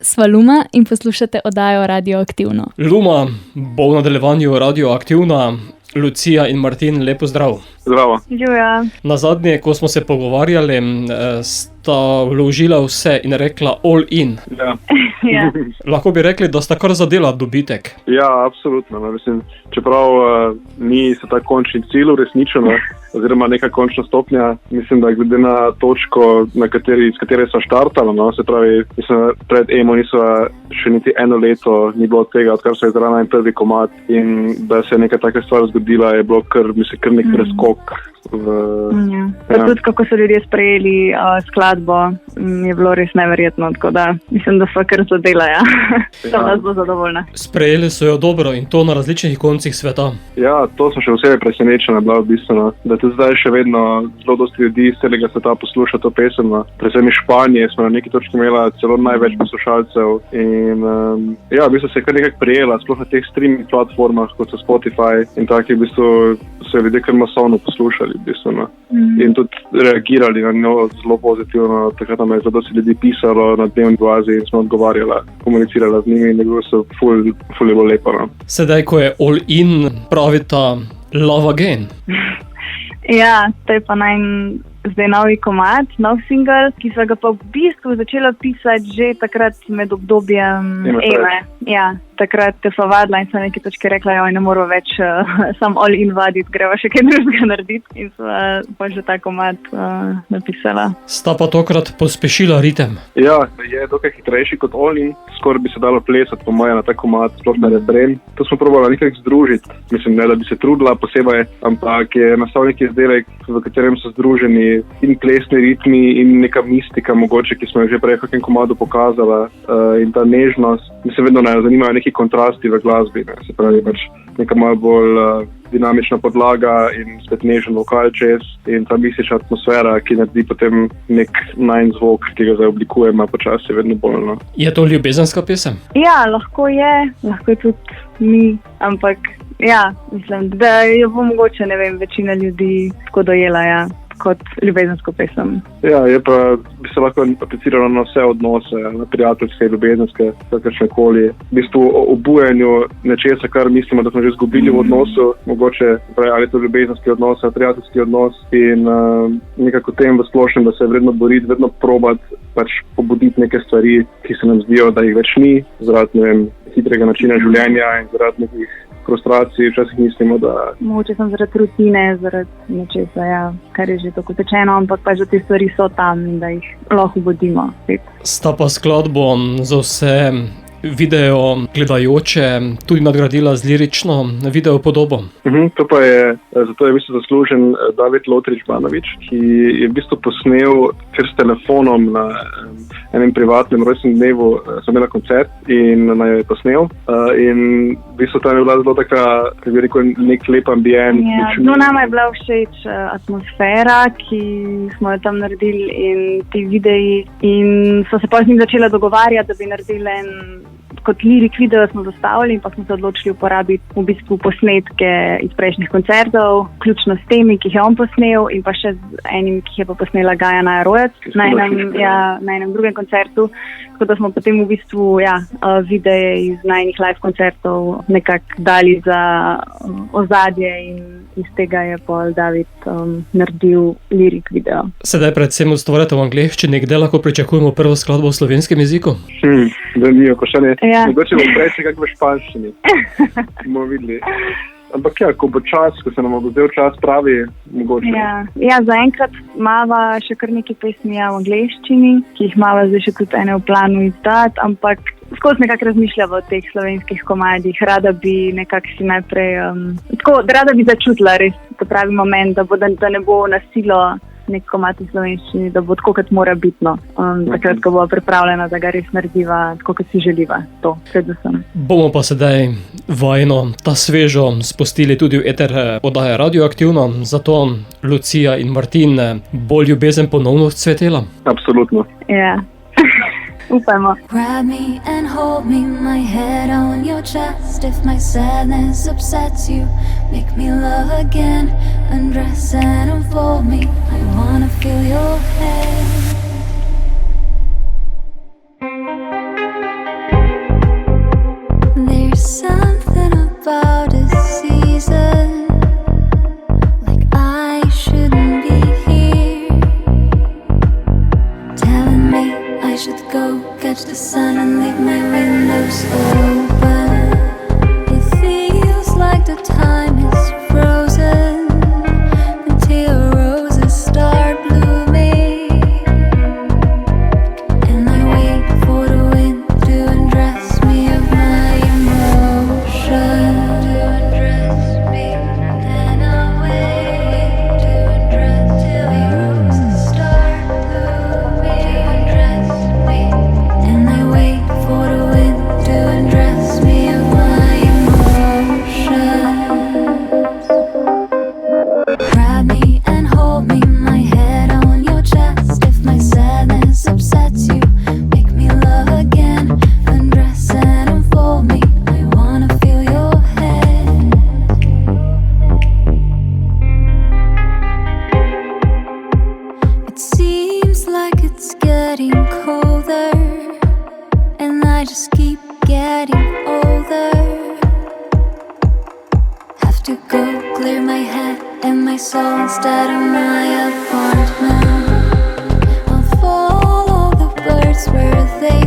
Sva Luma in poslušate oddajo Radioaktivno. Luma bo v nadaljevanju Radioaktivna. Lucija in Martin, lepo zdrav. Zdravo. Živja. Nazadnje, ko smo se pogovarjali, sta vložila vse in rekla all in. Ja. Ja. Lahko bi rekli, da sta kar zadela dobitek. Ja, absolutno. Mislim, čeprav ni se ta končni cilj uresničen, oziroma neka končna stopnja, mislim, da glede na točko, s katere so štartali, se pravi, mislim, pred EMO niso še niti eno leto ni bilo tega, odkar so izrana en prvi komad, in da se je neka taka stvar zgodila, je bilo kar nek preskok. Tudi kako so ljudje sprejeli skladbo, je bilo res neverjetno, tako da mislim, da so kar zadela, ja. Sem nas bo zadovoljna. Sprejeli so jo dobro in to na različnih koncih sveta. Ja, to sem še vsebe presenečena bila v bistvu, da tudi zdaj še vedno zelo dosti ljudi iz celega sveta posluša to pesem. Predvsem iz Španije smo na neki točki imela celo največ poslušalcev in ja, v bistvu se je kar nekako prijela, sploh na teh streaming platformah, kot so Spotify in taki, v bistvu so jo ljudje kar masovno poslušali, v bistvu, in tudi reagirali na njo zelo pozitivno. Takrat nam je zelo dosti ljudi pisalo na dnevni bazi in smo odgovarjala, komunicirala z njimi in bilo so ful je bilo lepo. Sedaj, ko je all in, pravita love again. Ja, to je pa zdaj novi komad, nov single, ki so ga pa v bistvu začela pisati že takrat med obdobjem Eme. Ja, takrat so vadila in so na neki točki rekla, joj, ne moramo več sam all in vaditi, greva še kaj drugega narediti in so pa že ta komad napisala. Sta pa tokrat pospešila ritem. Ja, je dokaj hitrejši kot all in, skoraj bi se dalo plesati po moje na ta komad, sploh na refren. To smo probali nekako združiti, mislim, ne da bi se trudila posebej, ampak je nastal neki izdelek, v katerem so združeni in plesni ritmi in neka mistika mogoče, ki smo jo že prej v kakem komadu pokazala, in ta nežnost. Mislim, vedno zanimajo neki kontrasti v glasbi, se pravi pač neka malo bolj dinamična podlaga in spet nežen vokal čez in ta mistična atmosfera, ki naredi potem nek najn zvok, ki ga zdaj oblikujemo počasi vedno bolj. Je to ljubezenska pesem? Ja, lahko je tudi ni, ampak ja, mislim, da jo bo mogoče, ne vem, večina ljudi tako dojela, ja, kot ljubezensko pesem. Ja, je pa bi se lahko apliciralo na vse odnose, na prijateljske, ljubezenske, kakršnekoli. V bistvu o obujanju nečesa, kar mislimo, da smo že izgubili v odnosu, mogoče ali to ljubezenski odnos, ali prijateljski odnos in nekako tem v splošnem, da se je vredno boriti, vedno probati pač pobuditi neke stvari, ki se nam zdijo, da jih več ni, zaradi, ne vem, hitrega načina življenja in zaradi nekih frustracij, včasih mislimo, da... Mogoče sem zaradi rutine, zaradi nečesa, ja, kar je že tako tečeno, ampak pa že te stvari so tam in da jih lahko obudimo. Sta pa skladbo za vse video gledajoče tudi nadgradila z lirično video podobo. To pa je, zato je v bistvu zaslužen David Lotrič-Banović, ki je v bistvu posnel kar s telefonom na enem privatnem rojstnem dnevu, sem imela koncert in naj je posnel. In v bistvu tam je bila zelo taka, kako bi rekel, nek lep ambient. Ja, nama je bila všeč atmosfera, ki smo jo tam naredili in ti videi in so se pa z njim začela dogovarjati, da bi naredili kot lirik video smo zastavili in pa smo se odločili uporabiti v bistvu posnetke iz prejšnjih koncertov, ključno s temi, ki jih je on posnel in pa še z enim, ki je pa posnela Gaja Naja-Rojec na enem drugem koncertu. Tako da smo potem v bistvu videe iz najnih live koncertov nekako dali za ozadje in iz tega je pol David naredil lirik video. Sedaj predvsem ustvarjate v angleščini, kdaj lahko pričakujemo prvo skladbo v slovenskem jeziku? Da ni vprašanje. Ja. Mogoče bo prej še kak v španščini. Bomo videli. Ampak ja, ko bo čas, ko se nam bo zdel čas pravi, mogoče. Ja, zaenkrat imava še kar nekaj pesmi v angleščini, ki jih imava zdaj še tudi ene v planu izdati, ampak skozi nekako razmišljava o teh slovenskih komadih. Rada bi nekako si najprej, rada bi začutila res pravi moment, da ne bo na silo nek komad v slovenščini, da bo tako, kot mora biti, takrat, ko bo pripravljena, da ga res narediva tako, kot si želiva. To, predvsem. Bomo pa sedaj vajno ta svežo spustili tudi v eter oddaje Radioaktivno, zato Lucija in Martin, bo ljubezen ponovno cvetela? Absolutno. Ja. Upajmo. Grab me and hold me, my head on your chest. If my sadness upsets you, make me love again. Undress and unfold me, I wanna feel your head. the sun and leave my windows open. It feels like the time is frozen until roses start blooming. And I wait for the wind to undress me of my emotion. To undress me, and I'll wait to undress till the roses start blooming. Undress me, and I wait for the wind to undress me of my emotions. Grab me and hold me, my head on your chest. If my sadness upsets you, make me love again. Undress and unfold me, I wanna feel your head. It seems like it's getting colder, and I just keep getting older. Have to go clear my head and my soul instead of my apartment. I'll follow the birds where they